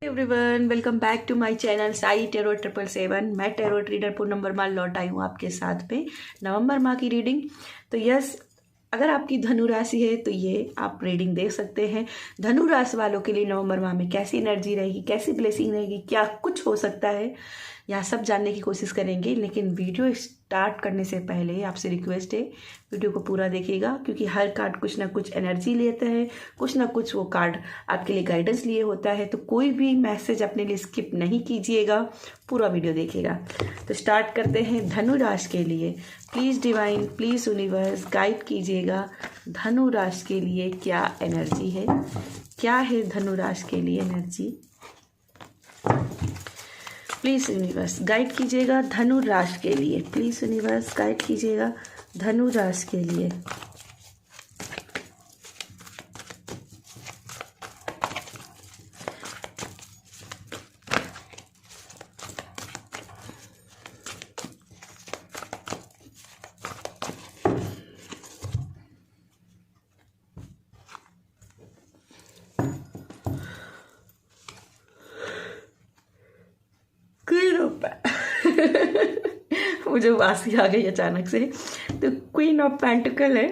Everyone, welcome back to my channel Sai tarot 777। मैं tarot reader Poonam माल लौट आई हूँ आपके साथ में नवंबर माह की रीडिंग। तो यस, अगर आपकी धनु राशि है तो ये आप रीडिंग देख सकते हैं। धनु राशि वालों के लिए नवंबर माह में कैसी एनर्जी रहेगी, कैसी ब्लेसिंग रहेगी, क्या कुछ हो सकता है, यहाँ सब जानने की कोशिश करेंगे। लेकिन वीडियो स्टार्ट करने से पहले आपसे रिक्वेस्ट है, वीडियो को पूरा देखिएगा, क्योंकि हर कार्ड कुछ ना कुछ एनर्जी लेता है, कुछ ना कुछ वो कार्ड आपके लिए गाइडेंस लिए होता है। तो कोई भी मैसेज अपने लिए स्किप नहीं कीजिएगा, पूरा वीडियो देखिएगा। तो स्टार्ट करते हैं धनु राशि के लिए। Please divine, please universe guide कीजिएगा धनु राशि के लिए क्या एनर्जी है, क्या है धनु राशि के लिए एनर्जी। प्लीज़ यूनिवर्स गाइड कीजिएगा धनु राशि के लिए। प्लीज़ यूनिवर्स गाइड कीजिएगा धनु राशि के लिए। मुझे वासी आ गई अचानक से। तो क्वीन ऑफ पेंटिकल है,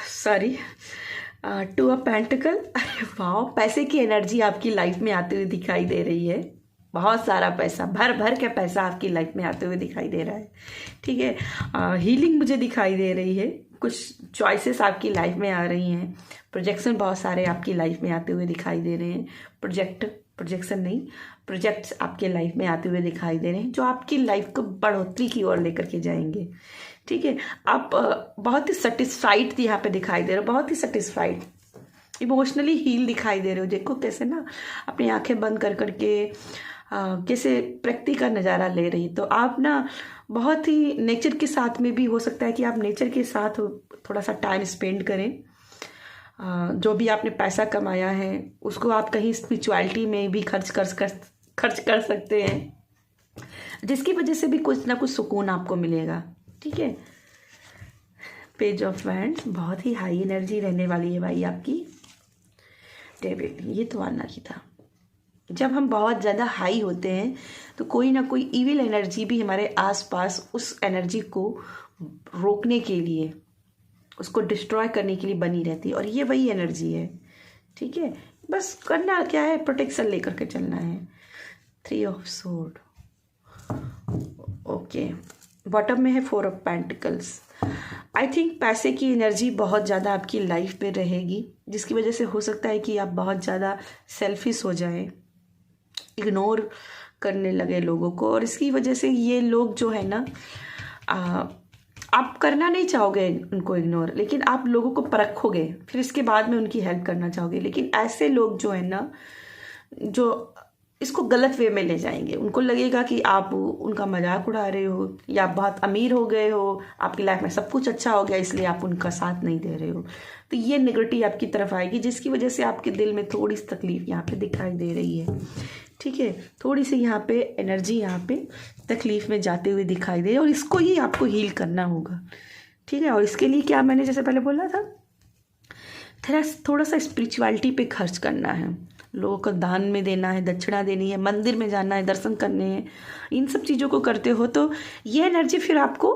सॉरी, टू ऑफ पेंटिकल। अरे वाह, पैसे की एनर्जी आपकी लाइफ में आते हुए दिखाई दे रही है। बहुत सारा पैसा, भर भर के पैसा आपकी लाइफ में आते हुए दिखाई दे रहा है। ठीक है, हीलिंग मुझे दिखाई दे रही है, कुछ चॉइसेस आपकी लाइफ में आ रही हैं, प्रोजेक्शन बहुत सारे आपकी लाइफ में आते हुए दिखाई दे रहे हैं। प्रोजेक्ट्स आपके लाइफ में आते हुए दिखाई दे रहे हैं, जो आपकी लाइफ को बढ़ोतरी की ओर लेकर के जाएंगे। ठीक है, आप बहुत ही सेटिस्फाइड यहाँ पे दिखाई दे रहे हो, बहुत ही सेटिस्फाइड, इमोशनली हील दिखाई दे रहे हो। देखो कैसे ना अपनी आंखें बंद कर करके कैसे प्रकृति का नज़ारा ले रही। तो आप ना बहुत ही नेचर के साथ में भी हो सकता है कि आप नेचर के साथ थोड़ा सा टाइम स्पेंड करें। जो भी आपने पैसा कमाया है उसको आप कहीं स्पिरिचुअलिटी में भी खर्च कर सकते हैं, जिसकी वजह से भी कुछ ना कुछ सुकून आपको मिलेगा। ठीक है, पेज ऑफ वैंड्स, बहुत ही हाई एनर्जी रहने वाली है भाई आपकी। डेविड, ये तो आना ही था। जब हम बहुत ज़्यादा हाई होते हैं तो कोई ना कोई इविल एनर्जी भी हमारे आसपास उस एनर्जी को रोकने के लिए, उसको डिस्ट्रॉय करने के लिए बनी रहती है, और ये वही एनर्जी है। ठीक है, बस करना क्या है, प्रोटेक्शन लेकर के चलना है। 3 ऑफ सोर्ड, ओके। बॉटम में है 4 ऑफ पेंटिकल्स। आई थिंक पैसे की एनर्जी बहुत ज़्यादा आपकी लाइफ में रहेगी, जिसकी वजह से हो सकता है कि आप बहुत ज़्यादा सेल्फिश हो जाएं, इग्नोर करने लगे लोगों को, और इसकी वजह से ये लोग जो है ना, आप करना नहीं चाहोगे उनको इग्नोर, लेकिन आप लोगों को परखोगे, फिर इसके बाद में उनकी हेल्प करना चाहोगे। लेकिन ऐसे लोग जो है ना, जो इसको गलत वे में ले जाएंगे, उनको लगेगा कि आप उनका मजाक उड़ा रहे हो, या आप बहुत अमीर हो गए हो, आपकी लाइफ में सब कुछ अच्छा हो गया, इसलिए आप उनका साथ नहीं दे रहे हो। तो ये नेगेटिव आपकी तरफ आएगी, जिसकी वजह से आपके दिल में थोड़ी सी तकलीफ यहाँ पे दिखाई दे रही है। ठीक है, थोड़ी सी यहाँ पे एनर्जी यहाँ पे तकलीफ में जाते हुए दिखाई दे, और इसको ही आपको हील करना होगा। ठीक है, और इसके लिए क्या, मैंने जैसे पहले बोला था, थोड़ा सा स्पिरिचुअलिटी पे खर्च करना है, लोगों को दान में देना है, दक्षिणा देनी है, मंदिर में जाना है, दर्शन करने हैं। इन सब चीज़ों को करते हो तो ये एनर्जी फिर आपको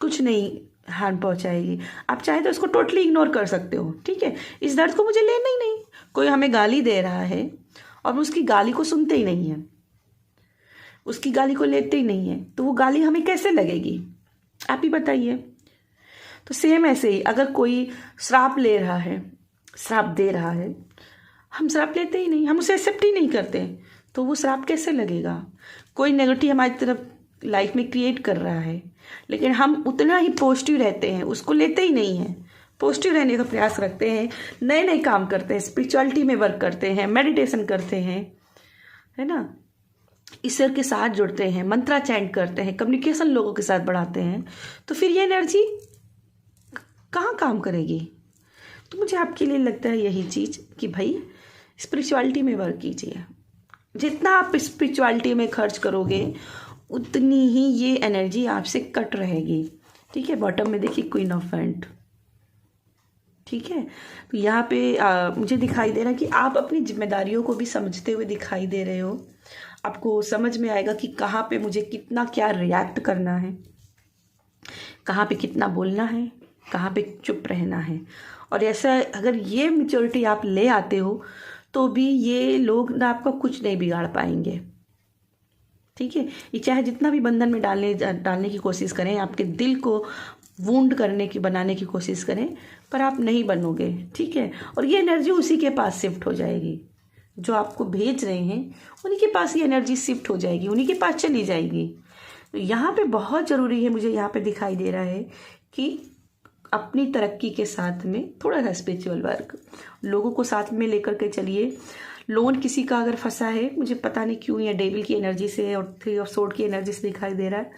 कुछ नहीं हार्म पहुंचाएगी। आप चाहे तो इसको टोटली इग्नोर कर सकते हो। ठीक है, इस दर्द को मुझे लेना ही नहीं। कोई हमें गाली दे रहा है और उसकी गाली को सुनते ही नहीं है, उसकी गाली को लेते ही नहीं है, तो वो गाली हमें कैसे लगेगी, आप ही बताइए। तो सेम ऐसे ही अगर कोई श्राप ले रहा है, श्राप दे रहा है, हम श्राप लेते ही नहीं, हम उसे एक्सेप्ट ही नहीं करते, तो वो श्राप कैसे लगेगा। कोई नेगेटिव हमारी तरफ लाइफ में क्रिएट कर रहा है, लेकिन हम उतना ही पॉजिटिव रहते हैं, उसको लेते ही नहीं हैं, पॉजिटिव रहने का प्रयास रखते हैं, नए नए काम करते हैं, स्पिरिचुअलिटी में वर्क करते हैं, मेडिटेशन करते हैं, है ना, ईश्वर के साथ जुड़ते हैं, मंत्रा चैंट करते हैं, कम्युनिकेशन लोगों के साथ बढ़ाते हैं, तो फिर ये एनर्जी कहाँ काम करेगी। तो मुझे आपके लिए लगता है यही चीज़ कि भाई स्पिरिचुअलिटी में वर्क कीजिए। जितना आप स्पिरिचुअलिटी में खर्च करोगे उतनी ही ये एनर्जी आपसे कट रहेगी। ठीक है, बॉटम में देखिए क्वीन ऑफ वैंड। ठीक है। तो यहाँ पे मुझे दिखाई दे रहा है कि आप अपनी जिम्मेदारियों को भी समझते हुए दिखाई दे रहे हो। आपको समझ में आएगा कि कहाँ पे मुझे कितना क्या रिएक्ट करना है, कहाँ पे कितना बोलना है, कहाँ पे चुप रहना है। और ऐसा अगर ये मैच्योरिटी आप ले आते हो तो भी ये लोग ना आपका कुछ नहीं बिगाड़ पाएंगे। ठीक है। ये चाहे जितना भी बंधन में डालने की कोशिश करें, आपके दिल को वुंड करने की बनाने की कोशिश करें, पर आप नहीं बनोगे। ठीक है। और ये एनर्जी उसी के पास शिफ्ट हो जाएगी जो आपको भेज रहे हैं, उन्हीं के पास ये एनर्जी शिफ्ट हो जाएगी, उन्हीं के पास चली जाएगी। तो यहाँ पे बहुत ज़रूरी है, मुझे यहाँ पे दिखाई दे रहा है कि अपनी तरक्की के साथ में थोड़ा सा स्पिरिचुअल वर्क, लोगों को साथ में लेकर के चलिए। लोन किसी का अगर फंसा है, मुझे पता नहीं क्यों ये डेविल की एनर्जी से और 3 ऑफ सोर्ड की एनर्जी से दिखाई दे रहा है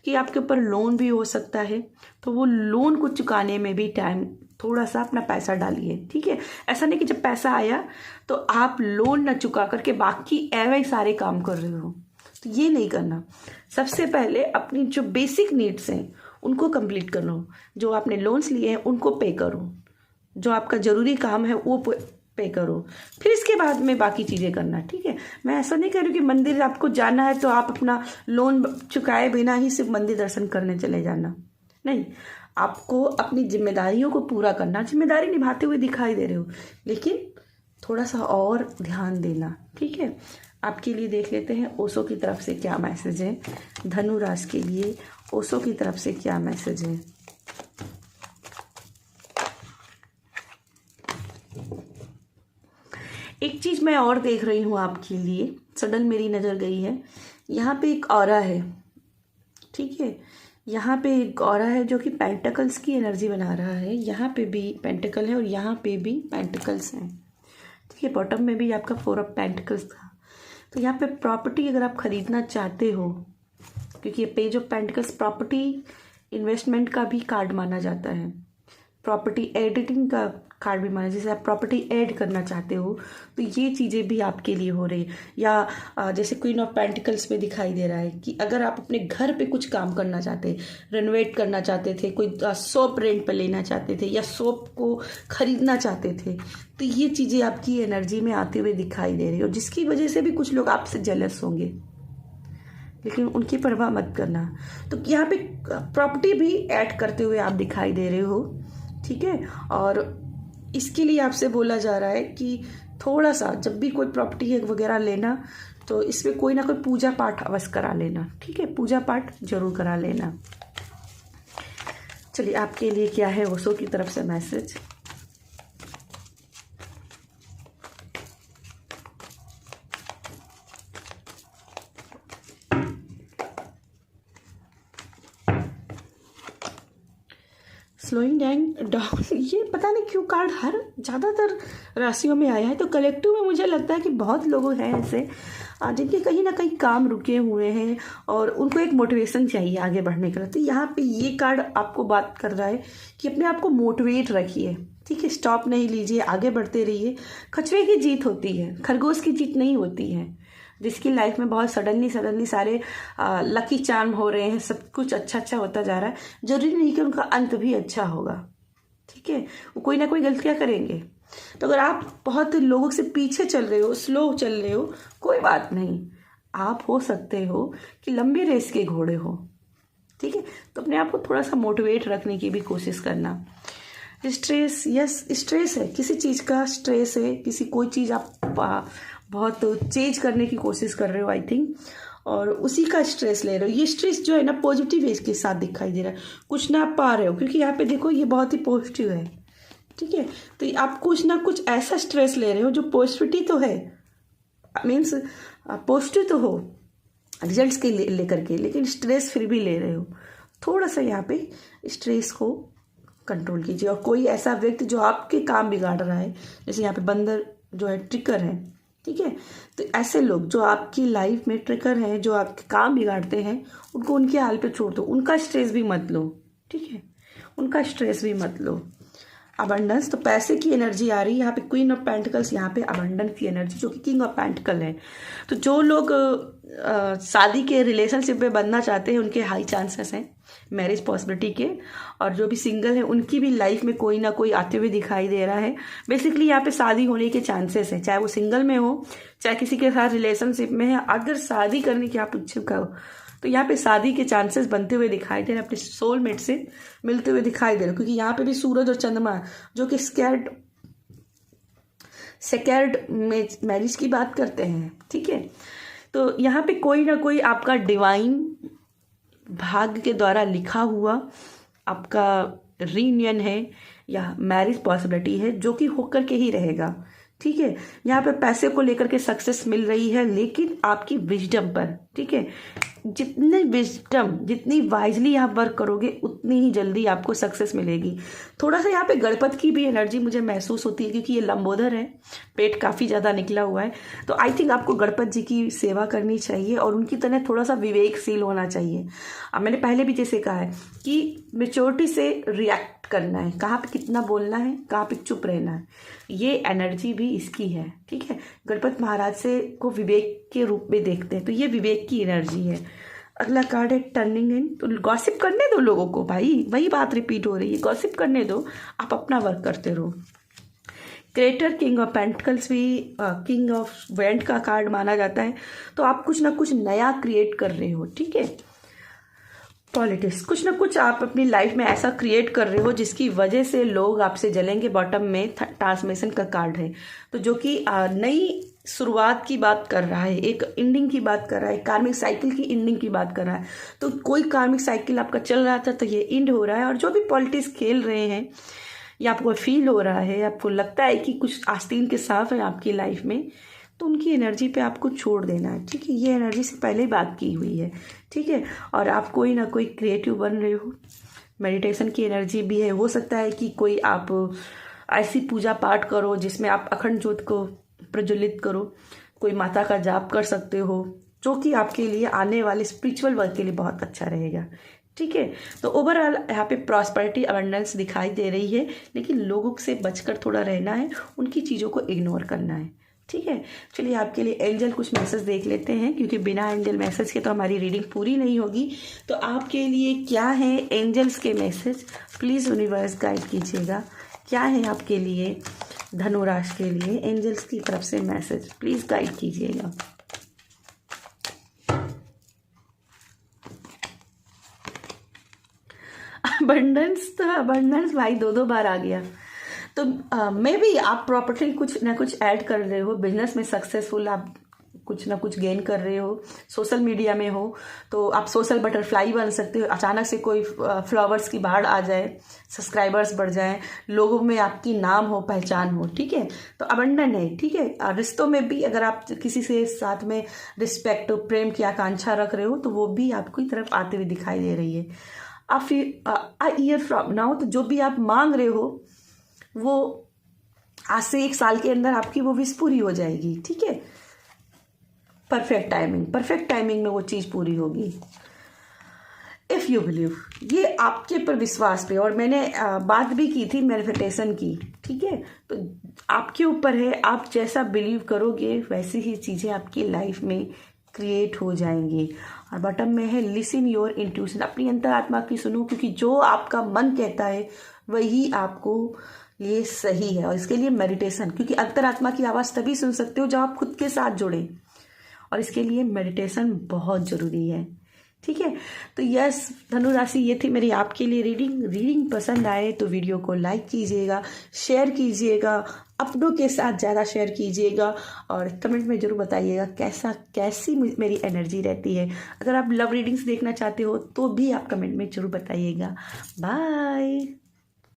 कि आपके ऊपर लोन भी हो सकता है। तो वो लोन को चुकाने में भी टाइम, थोड़ा सा अपना पैसा डालिए। ठीक है। ऐसा नहीं कि जब पैसा आया तो आप लोन ना चुका करके बाकी एवं सारे काम कर रहे हो, तो ये नहीं करना। सबसे पहले अपनी जो बेसिक नीड्स हैं उनको कंप्लीट करो, जो आपने लोन्स लिए हैं उनको पे करो, जो आपका ज़रूरी काम है वो पे करो, फिर इसके बाद में बाकी चीज़ें करना। ठीक है। मैं ऐसा नहीं कह रही कि मंदिर आपको जाना है तो आप अपना लोन चुकाए बिना ही सिर्फ मंदिर दर्शन करने चले जाना, नहीं। आपको अपनी जिम्मेदारियों को पूरा करना, जिम्मेदारी निभाते हुए दिखाई दे रहे हो, लेकिन थोड़ा सा और ध्यान देना। ठीक है। आपके लिए देख लेते हैं ओशो की तरफ से क्या मैसेज है। धनु राशि के लिए ओशो की तरफ से क्या मैसेज है। एक चीज़ मैं और देख रही हूँ आपके लिए, सडन मेरी नज़र गई है। यहाँ पे एक ऑरा है। ठीक है। यहाँ पे एक ऑरा है जो कि पेंटिकल्स की एनर्जी बना रहा है। यहाँ पे भी पेंटिकल है और यहाँ पे भी पेंटिकल्स हैं। ठीक है। बॉटम में भी आपका 4 ऑफ पेंटिकल्स था। तो यहाँ पे प्रॉपर्टी अगर आप ख़रीदना चाहते हो, क्योंकि ये page of pentacles property investment का भी कार्ड माना जाता है, प्रॉपर्टी एडिटिंग का कार्ड भी माना, जैसे आप प्रॉपर्टी ऐड करना चाहते हो तो ये चीज़ें भी आपके लिए हो रही है। या जैसे क्वीन ऑफ पेंटिकल्स में दिखाई दे रहा है कि अगर आप अपने घर पे कुछ काम करना चाहते, रेनोवेट करना चाहते थे, कोई शॉप रेंट पर लेना चाहते थे या शॉप को ख़रीदना चाहते थे, तो ये चीज़ें आपकी एनर्जी में आते हुए दिखाई दे रही है। और जिसकी वजह से भी कुछ लोग आपसे जेलस होंगे, लेकिन उनकी परवाह मत करना। तो यहाँ पे प्रॉपर्टी भी ऐड करते हुए आप दिखाई दे रहे हो। ठीक है। और इसके लिए आपसे बोला जा रहा है कि थोड़ा सा जब भी कोई प्रॉपर्टी वगैरह लेना तो इसमें कोई ना कोई पूजा पाठ अवश्य करा लेना। ठीक है। पूजा पाठ जरूर करा लेना। चलिए आपके लिए क्या है ओशो की तरफ से मैसेज। स्लोइंग डाउन, ये पता नहीं क्यों कार्ड हर ज़्यादातर राशियों में आया है। तो कलेक्टिव में मुझे लगता है कि बहुत लोग हैं ऐसे जिनके कहीं ना कहीं काम रुके हुए हैं और उनको एक मोटिवेशन चाहिए आगे बढ़ने के लिए। तो यहाँ पे ये कार्ड आपको बात कर रहा है कि अपने आप को मोटिवेट रखिए। ठीक है। स्टॉप नहीं लीजिए, आगे बढ़ते रहिए। खचरे की जीत होती है, खरगोश की जीत नहीं होती है। जिसकी लाइफ में बहुत सडनली सारे लकी चार्म हो रहे हैं, सब कुछ अच्छा होता जा रहा है, जरूरी नहीं कि उनका अंत भी अच्छा होगा। ठीक है। वो कोई ना कोई गलतियां करेंगे। तो अगर आप बहुत लोगों से पीछे चल रहे हो, स्लो चल रहे हो, कोई बात नहीं, आप हो सकते हो कि लंबी रेस के घोड़े हो। ठीक है। तो अपने आप को थोड़ा सा मोटिवेट रखने की भी कोशिश करना। स्ट्रेस, यस स्ट्रेस है, किसी चीज़ का स्ट्रेस है, किसी कोई चीज़ आप बहुत चेंज करने की कोशिश कर रहे हो आई थिंक, और उसी का स्ट्रेस ले रहे हो। ये स्ट्रेस जो है ना पॉजिटिव वेज के साथ दिखाई दे रहा है, कुछ ना पा रहे हो, क्योंकि यहाँ पे देखो ये बहुत ही पॉजिटिव है। ठीक है। तो आप कुछ ना कुछ ऐसा स्ट्रेस ले रहे हो जो पॉजिटिविटी तो है, मीन्स पॉजिटिव तो हो रिजल्ट्स के लेकर के, लेकिन स्ट्रेस फिर भी ले रहे हो। थोड़ा सा यहाँ पे स्ट्रेस को कंट्रोल कीजिए। और कोई ऐसा व्यक्ति जो आपके काम बिगाड़ रहा है, जैसे यहाँ पे बंदर जो है ट्रिकर है। ठीक है। तो ऐसे लोग जो आपकी लाइफ में ट्रिकर हैं, जो आपके काम बिगाड़ते हैं, उनको उनके हाल पे छोड़ दो, उनका स्ट्रेस भी मत लो। ठीक है। उनका स्ट्रेस भी मत लो। अबंडेंस, तो पैसे की एनर्जी आ रही है यहाँ पे, क्वीन ऑफ पेंटिकल्स, यहाँ पे अबंडेंस की एनर्जी जो कि किंग ऑफ पेंटिकल है। तो जो लोग शादी के रिलेशनशिप में बनना चाहते हैं उनके हाई चांसेस हैं, मैरिज पॉसिबिलिटी के, और जो भी सिंगल है उनकी भी लाइफ में कोई ना कोई आते हुए दिखाई दे रहा है। बेसिकली यहाँ पे शादी होने के चांसेस है, चाहे वो सिंगल में हो चाहे किसी के साथ रिलेशनशिप में है। अगर शादी करने की आप इच्छुक हो तो यहाँ पे शादी के चांसेस बनते हुए दिखाई दे रहे हैं, अपने सोलमेट से मिलते हुए दिखाई दे रहे हैं, क्योंकि यहाँ पे भी सूरज और चंद्रमा जो कि सेकेंड मैरिज की बात करते हैं, ठीक है। तो यहाँ पे कोई ना कोई आपका डिवाइन भाग्य के द्वारा लिखा हुआ आपका रीयूनियन है या मैरिज पॉसिबिलिटी है, जो कि होकर के ही रहेगा, ठीक है। यहाँ पे पैसे को लेकर के सक्सेस मिल रही है, लेकिन आपकी विजडम पर, ठीक है। जितनी वाइजली आप वर्क करोगे उतनी ही जल्दी आपको सक्सेस मिलेगी। थोड़ा सा यहाँ पे गणपत की भी एनर्जी मुझे महसूस होती है, क्योंकि ये लंबोदर है, पेट काफ़ी ज़्यादा निकला हुआ है। तो आई थिंक आपको गणपत जी की सेवा करनी चाहिए और उनकी तरह थोड़ा सा विवेकशील होना चाहिए। अब मैंने पहले भी जैसे कहा है कि मेच्योरिटी से रिएक्ट करना है, कहाँ पे कितना बोलना है, कहाँ पे चुप रहना है, ये एनर्जी भी इसकी है, ठीक है। गणपत महाराज से को विवेक के रूप में देखते हैं, तो ये विवेक की एनर्जी है। अगला कार्ड है टर्निंग इन। तो गॉसिप करने दो लोगों को भाई, वही बात रिपीट हो रही है, गॉसिप करने दो, आप अपना वर्क करते रहो। क्रिएटर किंग ऑफ पेंटिकल्स भी किंग ऑफ वेंट का कार्ड माना जाता है। तो आप कुछ ना कुछ नया क्रिएट कर रहे हो, ठीक है। पॉलिटिक्स, कुछ ना कुछ आप अपनी लाइफ में ऐसा क्रिएट कर रहे हो जिसकी वजह से लोग आपसे जलेंगे। बॉटम में ट्रांसमिशन का कार्ड है, तो जो कि नई शुरुआत की बात कर रहा है, एक एंडिंग की बात कर रहा है, कार्मिक साइकिल की एंडिंग की बात कर रहा है। तो कोई कार्मिक साइकिल आपका चल रहा था तो ये एंड हो रहा है। और जो भी पॉलिटिक्स खेल रहे हैं या आपको फील हो रहा है, आपको लगता है कि कुछ आस्तीन के साफ है आपकी लाइफ में, तो उनकी एनर्जी पे आपको छोड़ देना है, ठीक है। ये एनर्जी से पहले ही बात की हुई है, ठीक है। और आप कोई ना कोई क्रिएटिव बन रहे हो। मेडिटेशन की एनर्जी भी है, हो सकता है कि कोई आप ऐसी पूजा पाठ करो जिसमें आप अखंड ज्योत को प्रज्वलित करो, कोई माता का जाप कर सकते हो, जो कि आपके लिए आने वाले स्पिरिचुअल वर्क के लिए बहुत अच्छा रहेगा, ठीक है। तो ओवरऑल यहाँ पे प्रॉस्पेरिटी अबंडेंस दिखाई दे रही है, लेकिन लोगों से बचकर थोड़ा रहना है, उनकी चीज़ों को इग्नोर करना है, ठीक है। चलिए आपके लिए एंजल कुछ मैसेज देख लेते हैं, क्योंकि बिना एंजल मैसेज के तो हमारी रीडिंग पूरी नहीं होगी। तो आपके लिए क्या है एंजल्स के मैसेज, प्लीज़ यूनिवर्स गाइड कीजिएगा। क्या है आपके लिए धनु राशि के लिए एंजल्स की तरफ से मैसेज, प्लीज़ गाइड कीजिएगा। अबंडेंस भाई दो बार आ गया। तो मे बी आप प्रॉपर्टी कुछ ना कुछ ऐड कर रहे हो, बिजनेस में सक्सेसफुल आप कुछ ना कुछ गेन कर रहे हो, सोशल मीडिया में हो तो आप सोशल बटरफ्लाई बन सकते हो। अचानक से कोई फ्लावर्स की बाढ़ आ जाए, सब्सक्राइबर्स बढ़ जाए, लोगों में आपकी नाम हो, पहचान हो, ठीक है। तो अबंडन है, ठीक है। रिश्तों में भी अगर आप किसी से साथ में रिस्पेक्ट, प्रेम की आकांक्षा रख रहे हो तो वो भी आपकी तरफ आते हुए दिखाई दे रही है। आप फिर ईयर फ्रॉम नाउ, तो जो भी आप मांग रहे हो वो आज से 1 साल के अंदर आपकी वो विश पूरी हो जाएगी, ठीक है। परफेक्ट टाइमिंग में वो चीज़ पूरी होगी। इफ़ यू बिलीव, ये आपके पर विश्वास पे, और मैंने बात भी की थी मैनिफेस्टेशन की, ठीक है। तो आपके ऊपर है, आप जैसा बिलीव करोगे वैसी ही चीज़ें आपकी लाइफ में क्रिएट हो जाएंगी। और बॉटम में है लिसन योर इंट्यूशन, अपनी अंतरात्मा की सुनो, क्योंकि जो आपका मन कहता है वही आपको लिए सही है। और इसके लिए मेडिटेशन, क्योंकि अंतरात्मा की आवाज़ तभी सुन सकते हो जब आप खुद के साथ जुड़ें, और इसके लिए मेडिटेशन बहुत ज़रूरी है, ठीक है। तो यस धनु राशि, ये थी मेरी आपके लिए रीडिंग पसंद आए तो वीडियो को लाइक कीजिएगा, शेयर कीजिएगा, अपनों के साथ ज़्यादा शेयर कीजिएगा, और कमेंट में ज़रूर बताइएगा कैसी मेरी एनर्जी रहती है। अगर आप लव रीडिंग्स देखना चाहते हो तो भी आप कमेंट में ज़रूर बताइएगा। बाय।